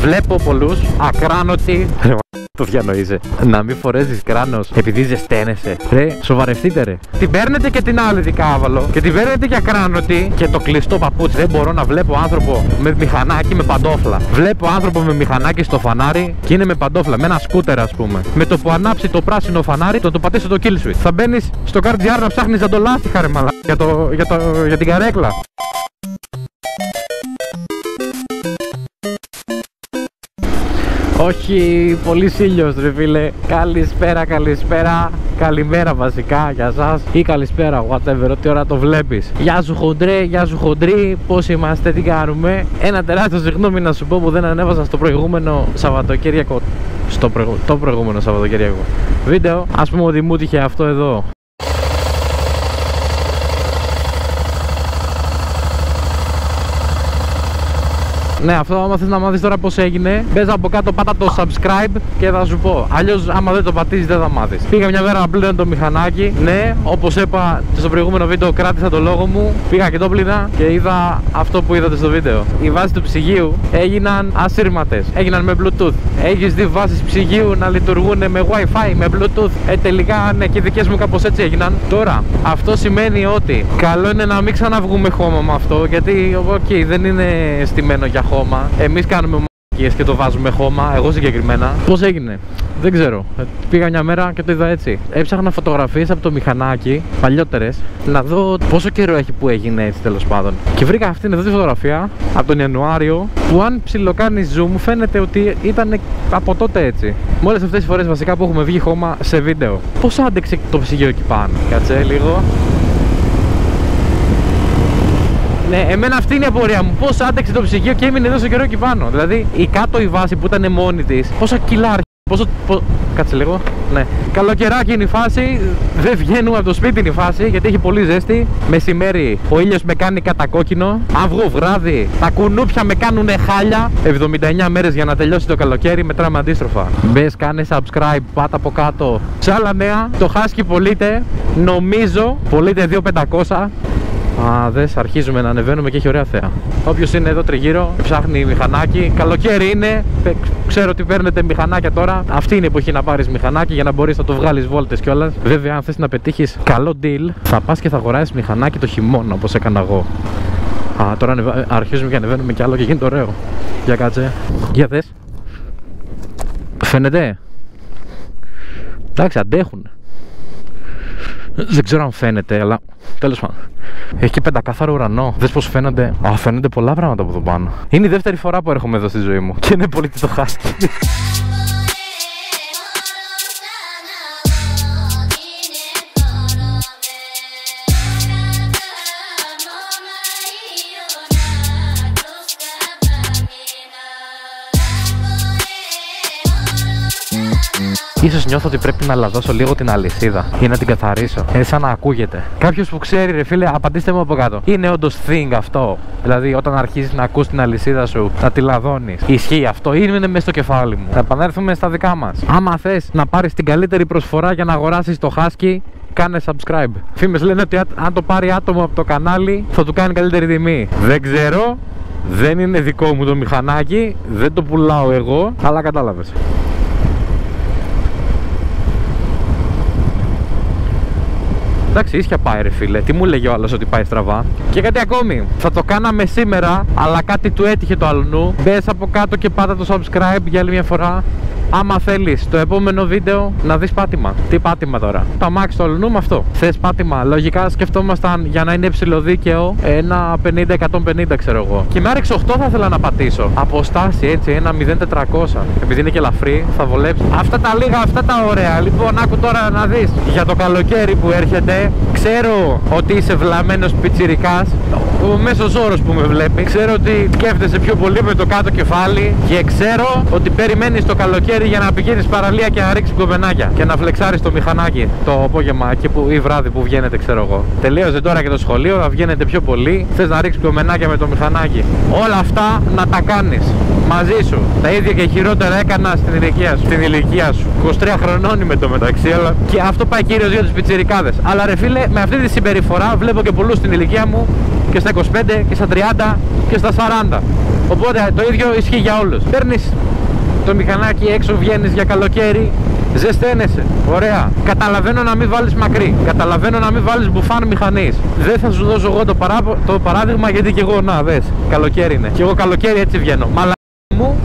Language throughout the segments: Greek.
Βλέπω πολλούς ακράνωτοι. Το διανοείσαι. Να μην φορέζεις κράνος επειδή ζεσταίνεσαι. Ρε, σοβαρευτείτε ρε. Την παίρνετε και την άλλη δικάβαλο. Και την παίρνετε και ακράνωτη. Και το κλειστό παπούτσι. Δεν μπορώ να βλέπω άνθρωπο με μηχανάκι με παντόφλα. Βλέπω άνθρωπο με μηχανάκι στο φανάρι και είναι με παντόφλα. Με ένα σκούτερ, ας πούμε. Με το που ανάψει το πράσινο φανάρι, το πατήσει το kill switch. Θα μπαίνεις στο CarGR να ψάχνεις να το λάστιχα, ρε μαλά. Για την καρέκλα. Όχι, πολύ ήλιος ρε φίλε. Καλησπέρα, καλησπέρα. Καλημέρα βασικά για σας. Ή καλησπέρα, whatever, ό,τι ώρα το βλέπεις. Γεια σου χοντρέ, γεια σου χοντρή. Πώς είμαστε, τι κάνουμε. Ένα τεράστιο συγγνώμη να σου πω που δεν ανέβασα στο προηγούμενο Σαββατοκύριακο. Το προηγούμενο Σαββατοκύριακο βίντεο. Ας πούμε ότι μου τύχε αυτό εδώ. Ναι, αυτό άμα θες να μάθεις τώρα πως έγινε, μπες από κάτω, πάτα το subscribe και θα σου πω. Αλλιώς άμα δεν το πατήσεις δεν θα μάθεις. Πήγα μια μέρα να πλύνω το μηχανάκι. Ναι, όπως είπα στο προηγούμενο βίντεο, κράτησα το λόγο μου. Πήγα και το πλύνα και είδα αυτό που είδατε στο βίντεο. Οι βάσεις του ψυγείου έγιναν ασύρματες. Έγιναν με Bluetooth. Έχεις δει βάσεις ψυγείου να λειτουργούν με Wi-Fi, με Bluetooth. Τελικά ναι, και οι δικές μου κάπως έτσι έγιναν. Τώρα, αυτό σημαίνει ότι καλό είναι να μην ξαναβγούμε χώμα με αυτό, γιατί δεν είναι στημένο για χώμα. Εμείς κάνουμε μ***κίες και το βάζουμε χώμα, εγώ συγκεκριμένα. Πώς έγινε, δεν ξέρω. Πήγα μια μέρα και το είδα έτσι. Έψαχνα φωτογραφίες από το μηχανάκι, παλιότερες, να δω πόσο καιρό έχει που έγινε έτσι τέλος πάντων. Και βρήκα αυτήν εδώ τη φωτογραφία από τον Ιανουάριο, που αν ψιλοκάνεις zoom φαίνεται ότι ήταν από τότε έτσι. Με όλες αυτές τις φορές βασικά που έχουμε βγει χώμα σε βίντεο. Πώς άντεξε το ψυγείο εκεί πάνω. Κάτσε λίγο. Ναι, εμένα αυτή είναι η απορία μου. Πώς άντεξε το ψυγείο και έμεινε τόσο καιρό εκεί πάνω. Δηλαδή, η κάτω η βάση που ήταν μόνη της, πόσα κιλά κάτσε λίγο. Ναι. Καλοκαιράκι είναι η φάση. Δεν βγαίνουμε από το σπίτι είναι η φάση, γιατί έχει πολύ ζέστη. Μεσημέρι ο ήλιος με κάνει κατακόκκινο. Αν βγω βράδυ, τα κουνούπια με κάνουνε χάλια. 79 μέρες για να τελειώσει το καλοκαίρι. Μετράμε αντίστροφα. Μπες, κάνε subscribe, πάτα από κάτω. Σε άλλα νέα, το Husky πωλείται. Νομίζω πωλείται 2.500. Δες, αρχίζουμε να ανεβαίνουμε και έχει ωραία θέα. Όποιος είναι εδώ τριγύρω, ψάχνει μηχανάκι. Καλοκαίρι είναι, ξέρω ότι παίρνετε μηχανάκια τώρα. Αυτή είναι η εποχή να πάρεις μηχανάκι για να μπορείς να το βγάλεις βόλτες κιόλας. Βέβαια, αν θες να πετύχεις καλό deal, θα πας και θα αγοράσεις μηχανάκι το χειμώνα, όπως έκανα εγώ. Τώρα αρχίζουμε και ανεβαίνουμε κι άλλο και γίνεται ωραίο. Για κάτσε. Για θες. Φαίνεται. Εντάξει, αντέχουν. Δεν ξέρω αν φαίνεται, αλλά τέλος πάντων. Έχει και πεντακάθαρο ουρανό. Δες πως φαίνονται. Φαίνονται πολλά πράγματα από εδώ πάνω. Είναι η δεύτερη φορά που έρχομαι εδώ στη ζωή μου. Και είναι πολύ το Husky. Ίσως νιώθω ότι πρέπει να λαδώσω λίγο την αλυσίδα ή να την καθαρίσω. Είναι σαν να ακούγεται. Κάποιος που ξέρει, ρε φίλε, απαντήστε μου από κάτω. Είναι όντως thing αυτό? Δηλαδή, όταν αρχίζεις να ακούς την αλυσίδα σου, να τη λαδώνεις, ισχύει αυτό ή είναι μέσα στο κεφάλι μου? Θα επανέλθουμε στα δικά μας. Άμα θες να πάρεις την καλύτερη προσφορά για να αγοράσεις το Husky, κάνε subscribe. Φήμες λένε ότι αν το πάρει άτομο από το κανάλι, θα του κάνει καλύτερη τιμή. Δεν ξέρω. Δεν είναι δικό μου το μηχανάκι. Δεν το πουλάω εγώ. Αλλά κατάλαβες. Εντάξει, ίσια πάει ρε φίλε. Τι μου λέγει ο άλλος ότι πάει στραβά. Και κάτι ακόμη. Θα το κάναμε σήμερα, αλλά κάτι του έτυχε το αλλού. Μπες από κάτω και πάτα το subscribe για άλλη μια φορά. Άμα θέλεις το επόμενο βίντεο να δεις πάτημα. Τι πάτημα τώρα? Το αμάξι του αλλού με αυτό. Θες πάτημα? Λογικά σκεφτόμασταν για να είναι υψηλοδίκαιο ένα 50-150 ξέρω εγώ. Και με RX 8 θα ήθελα να πατήσω. Αποστάση έτσι, ένα 0.400. Επειδή είναι και ελαφρύ, θα βολέψει. Αυτά τα λίγα, αυτά τα ωραία. Λοιπόν, άκου τώρα να δεις. Για το καλοκαίρι που έρχεται, ξέρω ότι είσαι βλαμμένος πιτσιρικάς. Ο μέσος όρος που με βλέπει. Ξέρω ότι σκέφτεσαι πιο πολύ με το κάτω κεφάλι. Και ξέρω ότι περιμένεις το καλοκαίρι για να πηγαίνεις παραλία και να ρίξεις κομμενάκια και να φλεξάρεις το μηχανάκι το απόγευμα εκεί ή βράδυ που βγαίνετε, ξέρω εγώ. Τελείωσε τώρα και το σχολείο, θα βγαίνετε πιο πολύ. Θες να ρίξεις κομμενάκια με το μηχανάκι. Όλα αυτά να τα κάνεις μαζί σου. Τα ίδια και χειρότερα έκανα στην ηλικία σου. 23 χρονών είμαι το μεταξύ, αλλά και αυτό πάει κυρίως για τους πιτσιρικάδες. Αλλά ρε φίλε, με αυτή τη συμπεριφορά βλέπω και πολλούς στην ηλικία μου και στα 25 και στα 30 και στα 40. Οπότε το ίδιο ισχύει για όλους. Παίρνεις το μηχανάκι έξω, βγαίνεις για καλοκαίρι, ζεσταίνεσαι, ωραία. Καταλαβαίνω να μην βάλεις μακρύ, καταλαβαίνω να μην βάλεις μπουφάν μηχανής. Δεν θα σου δώσω εγώ το παράδειγμα, γιατί και εγώ, να δες, καλοκαίρι είναι. Και εγώ καλοκαίρι έτσι βγαίνω. Μου,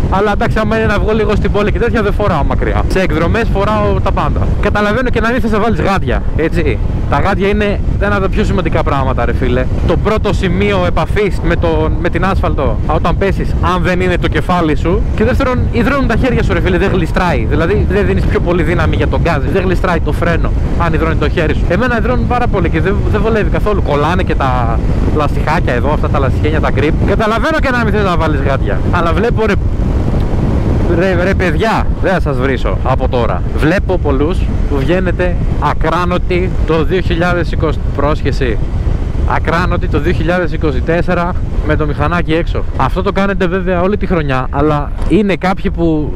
αλλά εντάξει, άμα είναι να βγω λίγο στην πόλη και τέτοια, δεν φοράω μακριά. Σε εκδρομές φοράω τα πάντα. Καταλαβαίνω και να μην θες να βάλεις γάντια, έτσι. Τα γάντια είναι ένα από τα πιο σημαντικά πράγματα, ρε φίλε. Το πρώτο σημείο επαφής με την άσφαλτο όταν πέσεις, αν δεν είναι το κεφάλι σου. Και δεύτερον, υδρώνουν τα χέρια σου, ρε φίλε, δεν γλιστράει. Δηλαδή δεν δίνεις πιο πολύ δύναμη για τον γκάζι, δεν γλιστράει το φρένο αν υδρώνει το χέρι σου. Εμένα υδρώνουν πάρα πολύ και δεν βολεύει καθόλου. Κολλάνε και τα λαστιχάκια εδώ, αυτά τα λαστιχένια, τα grip. Καταλαβαίνω και να μην θες να βάλεις γάντια. Αλλά βλέπω, ρε παιδιά, δεν θα σας βρίσω από τώρα. Βλέπω πολλούς που βγαίνετε ακράνωτοι το 2020, πρόσχεση, ακράνωτοι το 2024 με το μηχανάκι έξω. Αυτό το κάνετε βέβαια όλη τη χρονιά, αλλά είναι κάποιοι που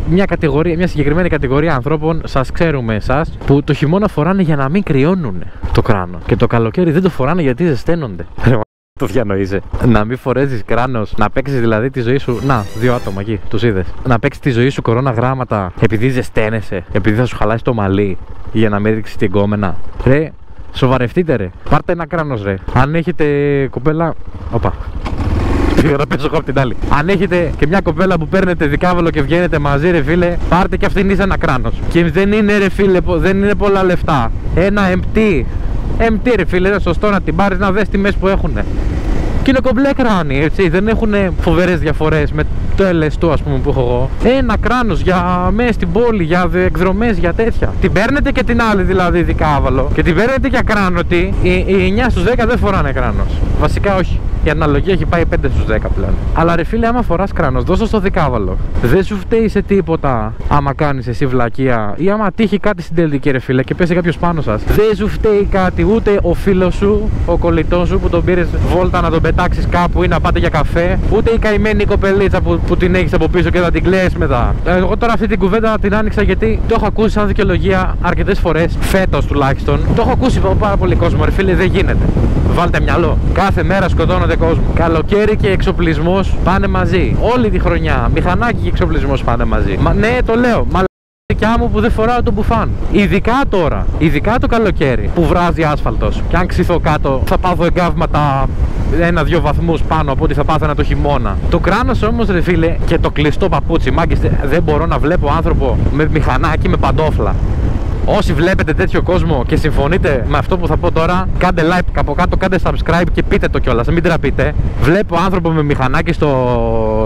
μια συγκεκριμένη κατηγορία ανθρώπων, σας ξέρουμε εσάς, που το χειμώνα φοράνε για να μην κρυώνουν το κράνο και το καλοκαίρι δεν το φοράνε γιατί ζεσταίνονται. Το διανοείσαι. Να μην φορέσεις κράνος, να παίξεις δηλαδή τη ζωή σου. Να, 2 άτομα εκεί, τους είδες. Να παίξεις τη ζωή σου κορώνα γράμματα επειδή ζεσταίνεσαι, επειδή θα σου χαλάσει το μαλλί για να μην ρίξεις την κόμενα. Ρε, σοβαρευτείτε ρε. Πάρτε ένα κράνος ρε. Αν έχετε κοπέλα. Οπα. Πήγα να πέσω εγώ απ' την άλλη. Αν έχετε και μια κοπέλα που παίρνετε δικάβολο και βγαίνετε μαζί, ρε φίλε, πάρτε και αυτήν ένα κράνος. Και δεν είναι, ρε φίλε, δεν είναι πολλά λεφτά. Ένα MT ρε φίλε, είναι σωστό να την πάρεις, να δεις τιμές που έχουνε. Και είναι κομπλέ κράνη, έτσι, δεν έχουν φοβερές διαφορές με το LS2 ας πούμε που έχω εγώ. Ένα κράνος για μέσα στην πόλη, για εκδρομές, για τέτοια. Την παίρνετε και την άλλη δηλαδή δικάβαλο. Και την παίρνετε για κράνωτη, οι 9 στους 10 δεν φοράνε κράνος. Βασικά όχι. Η αναλογία έχει πάει 5 στους 10 πλέον. Αλλά ρε φίλε, άμα φοράς κράνος, δώσω στο δικάβαλο. Δεν σου φταίει σε τίποτα άμα κάνεις εσύ βλακεία ή άμα τύχει κάτι στην τελική, ρε φίλε, και πέσει κάποιος πάνω σας. Δεν σου φταίει κάτι, ούτε ο φίλος σου, ο κολλητός σου που τον πήρες βόλτα να τον πετάξεις κάπου ή να πάτε για καφέ, ούτε η καημένη κοπελίτσα που την έχεις από πίσω και θα την κλαις μετά. Εγώ τώρα αυτή την κουβέντα την άνοιξα γιατί το έχω ακούσει σαν δικαιολογία αρκετές φορές, φέτος τουλάχιστον. Το έχω ακούσει από πάρα πολύ κόσμο, ρε φίλε, δεν γίνεται. Βάλτε μυαλό. Κάθε μέρα σκοτώνονται κόσμο. Καλοκαίρι και εξοπλισμός πάνε μαζί. Όλη τη χρονιά. Μηχανάκι και εξοπλισμός πάνε μαζί. Ναι, το λέω. Μαλακιά μου που δεν φοράω το μπουφάν. Ειδικά τώρα. Ειδικά το καλοκαίρι που βράζει άσφαλτος. Και αν ξυθώ κάτω θα πάθω εγκάβματα 1-2 βαθμούς πάνω από ό,τι θα πάθαινα το χειμώνα. Το κράνος όμως, ρε φίλε, και το κλειστό παπούτσι. Μάγκες, δεν μπορώ να βλέπω άνθρωπο με μηχανάκι με παντόφλα. Όσοι βλέπετε τέτοιο κόσμο και συμφωνείτε με αυτό που θα πω τώρα, κάντε like από κάτω, κάντε subscribe και πείτε το κιόλας, μην τραπείτε. Βλέπω άνθρωπο με μηχανάκι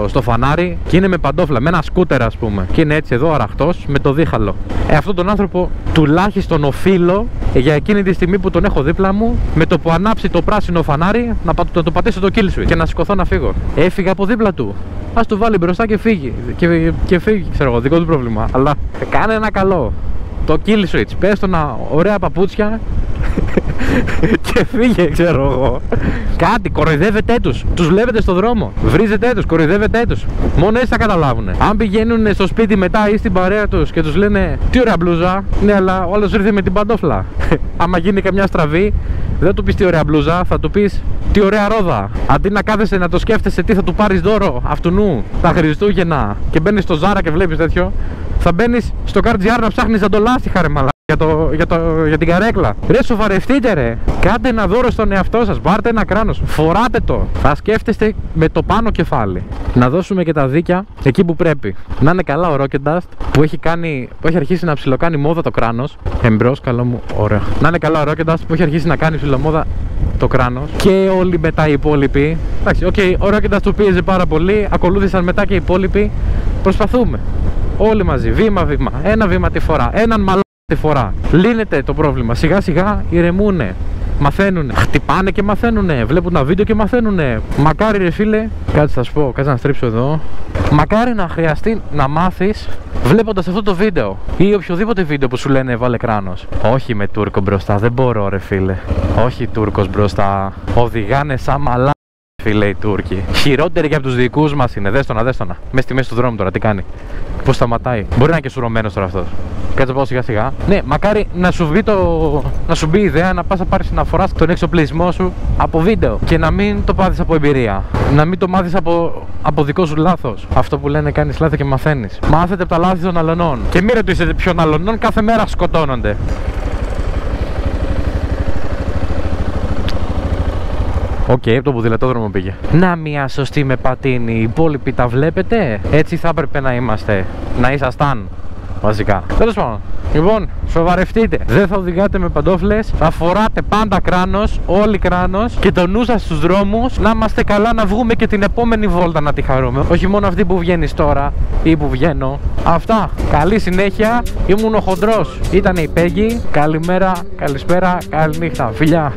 στο φανάρι και είναι με παντόφλα, με ένα σκούτερ ας πούμε. Και είναι έτσι εδώ αραχτός με το δίχαλο. Αυτόν τον άνθρωπο τουλάχιστον οφείλω για εκείνη τη στιγμή που τον έχω δίπλα μου, με το που ανάψει το πράσινο φανάρι, να το πατήσω το kill switch και να σηκωθώ να φύγω. Έφυγα από δίπλα του. Ας του βάλει μπροστά και φύγει. Και φύγει, ξέρω εγώ, δικό του πρόβλημα. Αλλά κάνε ένα καλό. Το kill switch, πες το να ωραία παπούτσια και φύγε, ξέρω εγώ. Κάτι, κοροϊδεύετε τους. Τους βλέπετε στο δρόμο. Βρίζετε τους, κοροϊδεύετε τους. Μόνο έτσι θα καταλάβουν. Αν πηγαίνουν στο σπίτι μετά ή στην παρέα τους και τους λένε τι ωραία μπλούζα, ναι, αλλά ο άλλος ήρθε με την παντόφλα. Άμα γίνει καμιά στραβή, δεν του πεις τι ωραία μπλούζα, θα του πεις τι ωραία ρόδα. Αντί να κάθεσαι να το σκέφτεσαι τι θα του πάρεις δώρο αυτουνού τα Χριστούγεννα και μπαίνεις στο Ζάρα και βλέπεις τέτοιο, θα μπαίνεις στο CarGR να ψάχνεις να το λάστιχα, ρε μαλά, για την καρέκλα. Ρε, σοβαρευτείτε ρε. Κάντε ένα δώρο στον εαυτό σας. Πάρτε ένα κράνος. Φοράτε το. Θα σκέφτεστε με το πάνω κεφάλι. Να δώσουμε και τα δίκια εκεί που πρέπει. Να είναι καλά ο Rocket Dust που έχει αρχίσει να ψιλοκάνει μόδα το κράνος. Εμπρός, καλό μου. Ωραία. Να είναι καλά ο Rocket Dust που έχει αρχίσει να κάνει ψιλομόδα το κράνος. Και όλοι μετά οι υπόλοιποι. Εντάξει, ο Rocket Dust του πίεζε πάρα πολύ. Ακολούθησαν μετά και οι υπόλοιποι. Προσπαθούμε. Όλοι μαζί, βήμα-βήμα. Ένα βήμα τη φορά. Έναν μαλά τη φορά. Λύνεται το πρόβλημα. Σιγά σιγά ηρεμούνε. Μαθαίνουνε. Χτυπάνε και μαθαίνουνε. Βλέπουν τα βίντεο και μαθαίνουνε. Μακάρι, ρε φίλε, κάτσε θα σου πω, κάτσε να στρίψω εδώ. Μακάρι να χρειαστεί να μάθεις βλέποντας αυτό το βίντεο ή οποιοδήποτε βίντεο που σου λένε βάλε κράνος. Όχι με Τούρκο μπροστά, δεν μπορώ, ρε φίλε. Όχι Τούρκος μπροστά. Οδηγάνε σαν μαλά, φίλε, οι Τούρκοι. Χειρότεροι και από τους δικούς μας είναι. Δες το να. Μες στη μέση του δρόμου τώρα, τι κάνει. Πώς σταματάει. Μπορεί να είναι και σουρωμένος τώρα αυτός. Κάτσε πάω σιγά σιγά. Ναι, μακάρι να σου μπει η ιδέα να πας να πάρεις αναφορά στον εξοπλισμό σου από βίντεο και να μην το πάθεις από εμπειρία. Να μην το μάθεις από δικό σου λάθος. Αυτό που λένε κάνεις λάθη και μαθαίνεις. Μάθετε από τα λάθη των αλλωνών. Και μην ρωτήσετε ποιον αλλωνών, κάθε μέρα σκοτώνονται. Οκ, από το ποδηλατόδρομο πήγε. Να μια σωστή με πατίνι. Οι υπόλοιποι τα βλέπετε. Έτσι θα έπρεπε να είμαστε. Να ήσασταν. Βασικά. Τέλος πάντων. Λοιπόν, σοβαρευτείτε. Δεν θα οδηγάτε με παντόφλες. Θα φοράτε πάντα κράνος. Όλοι κράνος. Και το νου σας στους δρόμους. Να είμαστε καλά να βγούμε και την επόμενη βόλτα να τη χαρούμε. Όχι μόνο αυτή που βγαίνεις τώρα ή που βγαίνω. Αυτά. Καλή συνέχεια. Ήμουν ο Χοντρός. Ήταν η Πέγγι. Καλημέρα, καλησπέρα, καληνύχτα. Φιλιά.